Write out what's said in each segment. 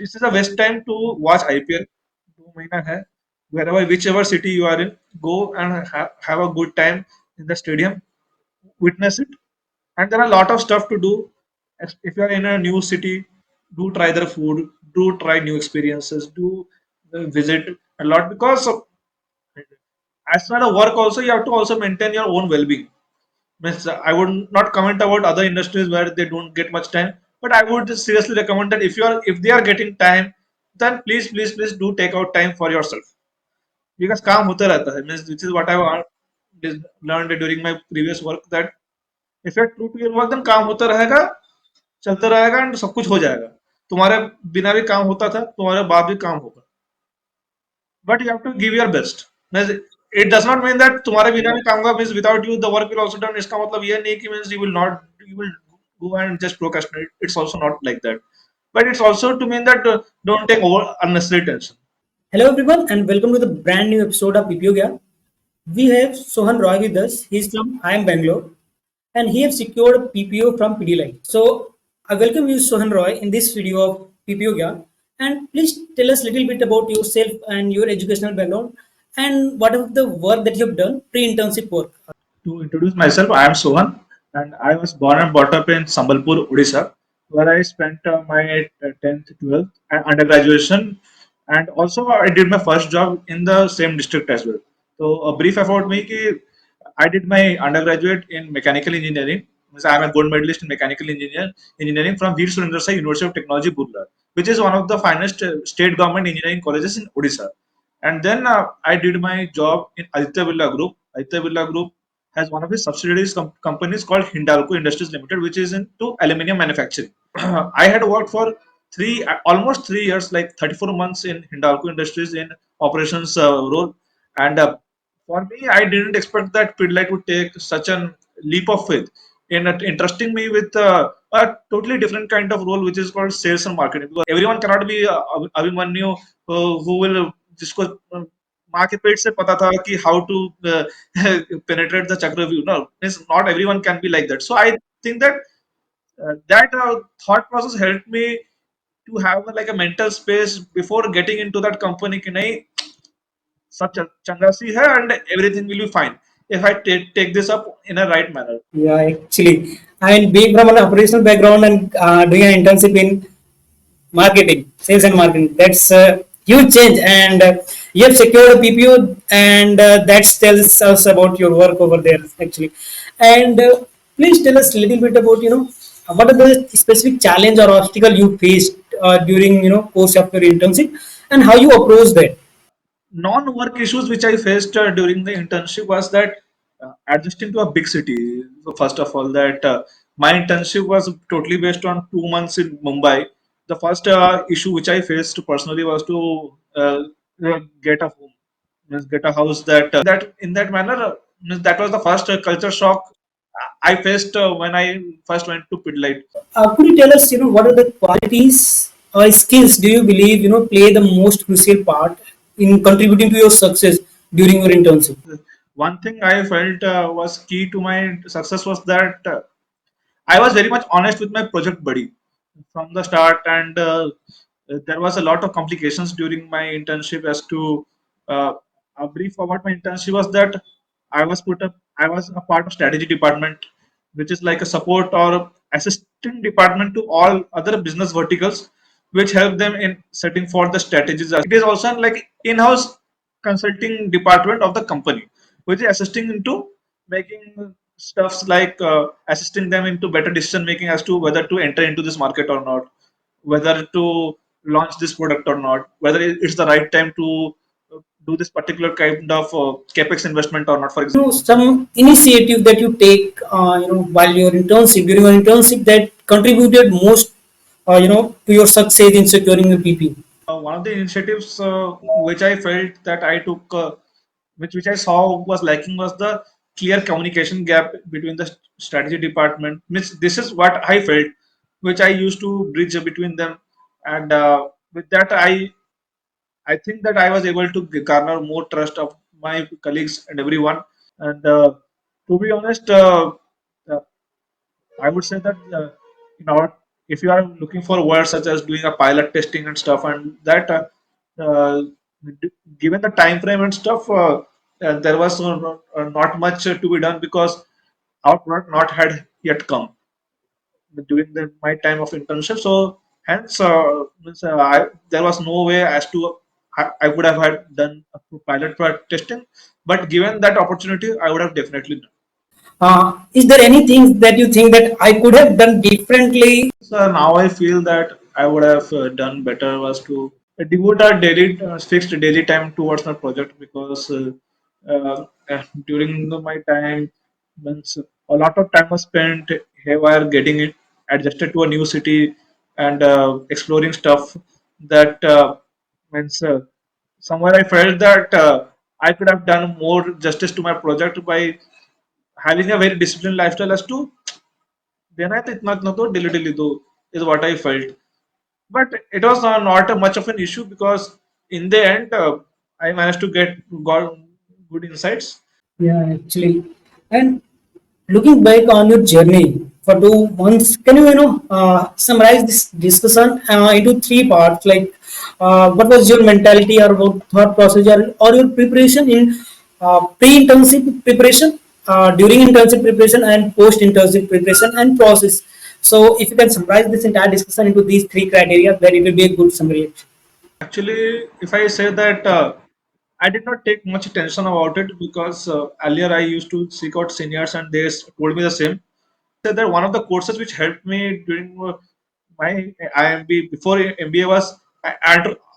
this is the best time to watch IPL. 2 महीना है. Wherever, whichever city you are in, go and have a good time in the stadium, witness it. And there are a lot of stuff to do. If you are in a new city, do try their food, do try new experiences, do visit a lot, because as far as work also, you have to also maintain your own well-being. Means, I would not comment about other industries where they don't get much time, but I would seriously recommend that if they are getting time, then please do take out time for yourself, because काम होता रहता है. Means, which is what I learned during my previous work, that if you're true to your work, then काम होता रहेगा, चलता रहेगा, and सब कुछ हो जाएगा. तुम्हारे बिना भी काम होता था, तुम्हारे बाद भी काम होगा. But you have to give your best. Means, it does not mean that तुम्हारे बिना भी काम होगा, means without you the work will also done. इसका मतलब ये नहीं कि means you will go and just procrastinate. It's also not like that. But it's also to mean that don't take over unnecessary tension. Hello everyone and welcome to the brand new episode of PPO Gyan. We have Sohan Roy with us. He's from IIM Bangalore and he has secured a PPO from Pidilite. So I welcome you Sohan Roy in this video of PPO Gyan, and please tell us a little bit about yourself and your educational background and what of the work that you have done pre-internship work. To introduce myself, I am Sohan, and I was born and brought up in Sambalpur, Odisha, where I spent my 10th, 12th, and undergraduation, and also I did my first job in the same district as well. So, a brief about me: कि I did my undergraduate in mechanical engineering. Means I am a gold medalist in engineering from Veer Surendra Sai University of Technology, Burla, which is one of the finest state government engineering colleges in Odisha. And then I did my job in Aditya Birla Group. Aditya Birla Group has one of its subsidiaries companies called Hindalco Industries Limited, which is into aluminium manufacturing. I had worked for almost 3 years, like 34 months in Hindalco Industries in operations role. And for me, I didn't expect that Pidilite would take such a leap of faith in entrusting me with a totally different kind of role, which is called sales and marketing. Because everyone cannot be Abhimanyu, who will जिसको माँ के पेट से पता था कि how to penetrate the Chakravyuh. No, means not everyone can be like that. So I think that thought process helped me to have like a mental space before getting into that company कि नहीं सब चंगा सी है and everything will be fine if I take this up in a right manner. Yeah, actually, I mean, being from an operational background and doing an internship in marketing, sales and marketing, that's a huge change. And you have secured a PPO, and that tells us about your work over there, actually. And please tell us a little bit about, what are the specific challenge or obstacle you faced during, course of your internship and how you approach that. Non-work issues which I faced during the internship was that adjusting to a big city. So first of all, that my internship was totally based on 2 months in Mumbai. The first issue which I faced personally was to get a home, means get a house. That in that manner, means that was the first culture shock I faced when I first went to Pidlite. Could you tell us, what are the qualities or skills do you believe, play the most crucial part in contributing to your success during your internship? One thing I felt was key to my success was that I was very much honest with my project buddy from the start, and there was a lot of complications during my internship. As to a brief about my internship was that I was a part of strategy department, which is like a support or assisting department to all other business verticals, which help them in setting for the strategies. It is also like in-house consulting department of the company, which is assisting into making stuffs like assisting them into better decision making as to whether to enter into this market or not, whether to launch this product or not, whether it's the right time to do this particular kind of capex investment or not, for example. Some initiative that you take, while your internship, during your internship that contributed most, to your success in securing the PP. One of the initiatives which I felt that I took, which I saw was lacking, was the clear communication gap between the strategy department. Means this is what I felt, which I used to bridge between them, and with that I think that I was able to garner more trust of my colleagues and everyone. And to be honest, uh, I would say that in our if you are looking for words such as doing a pilot testing and stuff, and that uh, given the time frame and stuff, there was not much to be done because our product not had yet come during my time of internship. So hence, there was no way as to I would have had done a pilot product testing, but given that opportunity, I would have definitely done. Is there anything that you think that I could have done differently? So now I feel that I would have done better was to devote a daily fixed daily time towards my project because during my time, means a lot of time was spent haywire getting it adjusted to a new city and exploring stuff that means somewhere I felt that I could have done more justice to my project by having a very disciplined lifestyle as to देना है तो इतना इतना तो daily daily do is what I felt. But it was not much of an issue because in the end I managed to get got good insights. Yeah, actually. And looking back on your journey for 2 months, can you, summarize this discussion into three parts? Like, what was your mentality or what thought process or your preparation in pre-internship preparation, during internship preparation, and post-internship preparation and process? So, if you can summarize this entire discussion into these three criteria, then it will be a good summary. Actually, if I say that I did not take much attention about it because earlier I used to seek out seniors and they told me the same. Say that one of the courses which helped me during my IMB before MBA was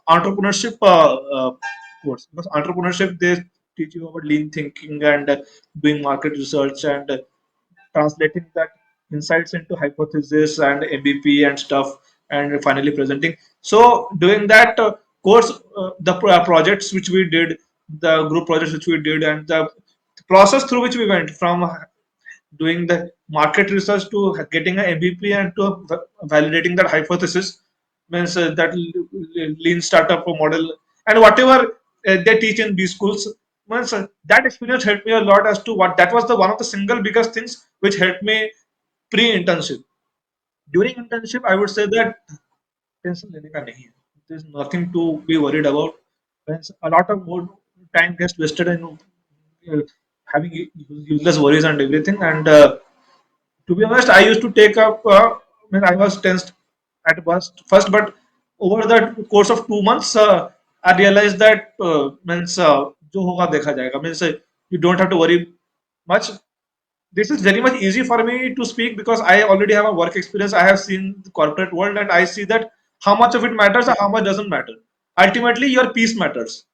entrepreneurship course, because entrepreneurship they teach you about lean thinking and doing market research and translating that insights into hypothesis and MVP and stuff, and finally presenting. So doing that course, the projects which we did, the group projects which we did, and the process through which we went from doing the market research to getting an MVP and to validating that hypothesis, means that lean startup model and whatever they teach in these schools. Means that experience helped me a lot as to what that was the one of the single biggest things which helped me pre-internship. During internship, I would say that tension लेने का नहीं है. There's nothing to be worried about. Means a lot of more time gets wasted in having useless worries and everything. And to be honest, I used to take up. When I was tensed at first, but over the course of 2 months, I realized that means जो होगा देखा जाएगा. Means you don't have to worry much. This is very much easy for me to speak because I already have a work experience. I have seen the corporate world and I see that how much of it matters and how much doesn't matter. Ultimately, your peace matters.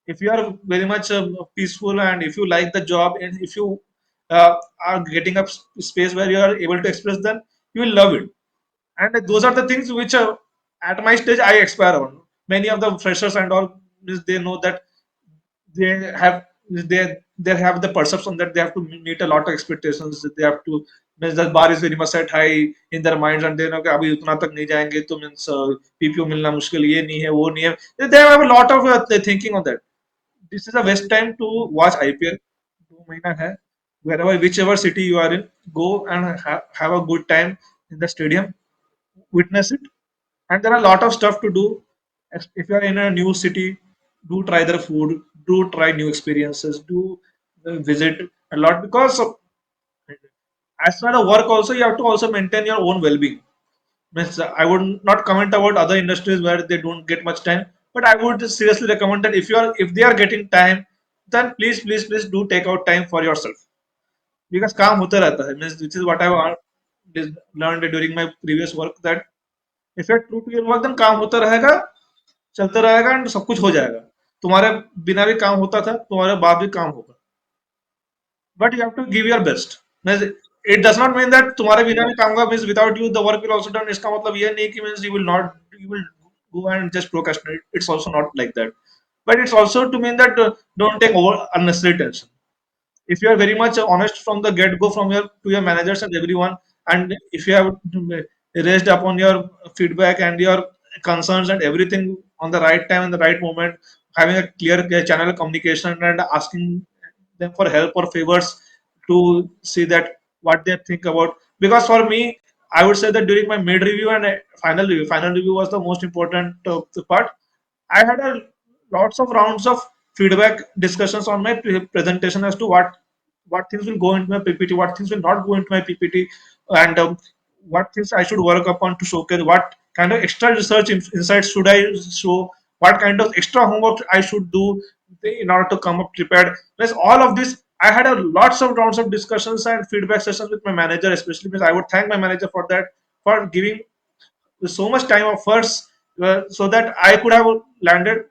If you are very much peaceful and if you like the job and if you are getting a space where you are able to express, then you will love it. And those are the things which at my stage I aspire on. Many of the freshers and all, they know that they have they have the perception that they have to meet a lot of expectations. They have to means the bar is very much set high in their minds and they know कि अभी उतना तक नहीं जाएंगे तो means PPO मिलना मुश्किल ये नहीं है वो नहीं है. They have a lot of thinking on that. This is the best time to watch IPL. 2 महीना है. Wherever whichever city you are in, go and have a good time in the stadium, witness it, and there are a lot of stuff to do. If you are in a new city, do try their food, do try new experiences, do visit a lot because as for the work also you have to also maintain your own well-being. Means I would not comment about other industries where they don't get much time, but I would seriously recommend that if they are getting time, then please do take out time for yourself because काम होता रहता है. Means which is what I learned during my previous work that if you're true to your work then काम होता रहेगा, चलता रहेगा and सब कुछ हो जाएगा. तुम्हारे बिना भी काम होता था, तुम्हारे बाद भी काम होगा. But you have to give your best. Means it does not mean that तुम्हारे बिना भी काम होगा means without you the work will also done. इसका मतलब ये नहीं कि means you will go and just procrastinate. It's also not like that. But it's also to mean that don't take over unnecessary tension. If you are very much honest from the get go from your to your managers and everyone, and if you have raised upon your feedback and your concerns and everything on the right time and the right moment, having a clear channel of communication and asking them for help or favors to see that what they think about. Because for me, I would say that during my mid review and final review was the most important part. I had a lots of rounds of feedback discussions on my presentation as to what things will go into my PPT, what things will not go into my PPT, and what things I should work upon to showcase, what kind of extra research insights should I show, what kind of extra homework I should do in order to come up prepared. Plus, all of this, I had a lots of rounds of discussions and feedback sessions with my manager, especially because I would thank my manager for that, for giving so much time of first so that I could have landed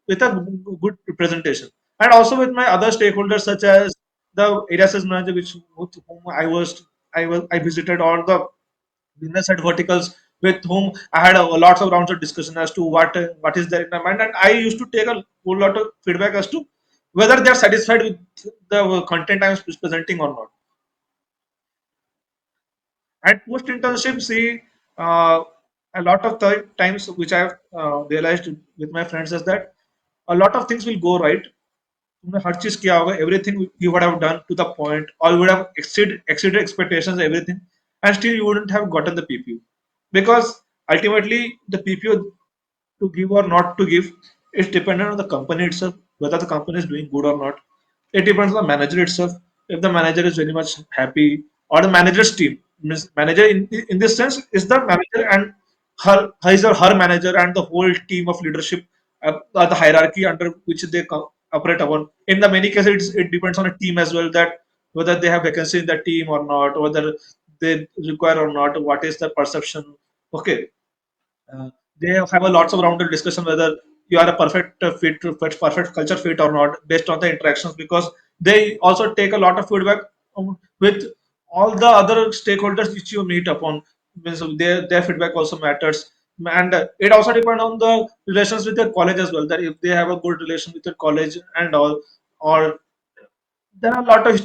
with a good presentation, and also with my other stakeholders such as the area sales manager, which with whom I visited all the business head verticals with whom I had lots of rounds of discussion as to what is there in my mind, and I used to take a whole lot of feedback as to whether they are satisfied with the content I am presenting or not. At post internship, see, uh, a lot of times which I've realized with my friends is that a lot of things will go right. तुमने हर चीज किया होगा, everything you would have done to the point, or you would have exceeded expectations, everything, and still you wouldn't have gotten the PPO, because ultimately the PPO to give or not to give is dependent on the company itself, whether the company is doing good or not. It depends on the manager itself. If the manager is very much happy, or the manager's team, means manager in this sense is the manager and his or her manager and the whole team of leadership, the hierarchy under which they operate upon. In the many cases, it depends on a team as well, that whether they have vacancy in the team or not, whether they require or not, what is the perception. Okay, uh, they have a lots of rounded discussion whether you are a perfect perfect culture fit or not based on the interactions, because they also take a lot of feedback with all the other stakeholders which you meet upon. Means their feedback also matters, and it also depends on the relations with your college as well. That if they have a good relation with your college and all, or there are a lot of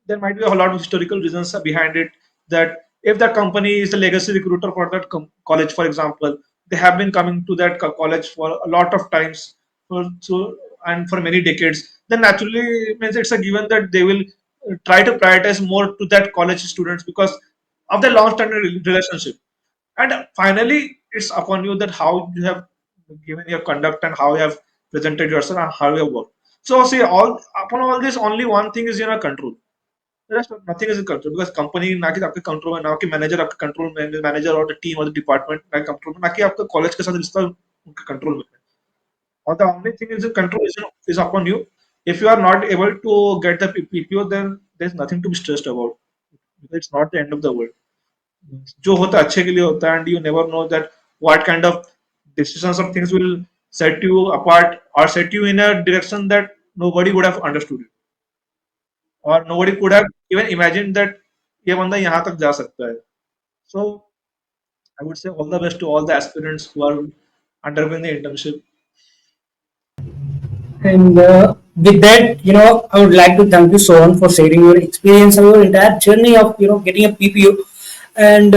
there might be a lot of historical reasons behind it, that if that company is a legacy recruiter for that college, for example, they have been coming to that college for a lot of times, and for many decades, then naturally it means it's a given that they will try to prioritize more to that college students because of the long-standing relationship. And finally, it's upon you that how you have given your conduct and how you have presented yourself and how you have worked. So see, all upon all this, only one thing is in your control. The rest of nothing is in control, because company ना कि आपके control में, ना कि manager आपके control में, manager or the team or the department ना control में, ना कि आपके college के साथ रिश्ता उनके control में. Or the only thing is in control is upon you. If you are not able to get the PPO, then there's nothing to be stressed about. It's not the end of the world. जो होता है अच्छे के लिए होता है, and you never know that what kind of decisions or things will set you apart or set you in a direction that nobody would have understood it, or nobody could have even imagined that ये बंदा यहाँ तक जा सकता है. So I would say all the best to all the aspirants who are undergoing the internship. And with that, I would like to thank you, Sohan, for sharing your experience and your entire journey of getting a PPO. And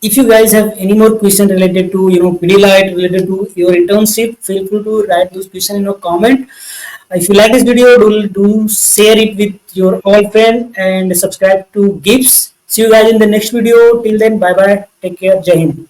if you guys have any more questions related to Pidilite, related to your internship, feel free to write those questions in your comment. If you like this video, do share it with your all friend and subscribe to GIBS. See you guys in the next video. Till then, bye bye. Take care. Jai Hind.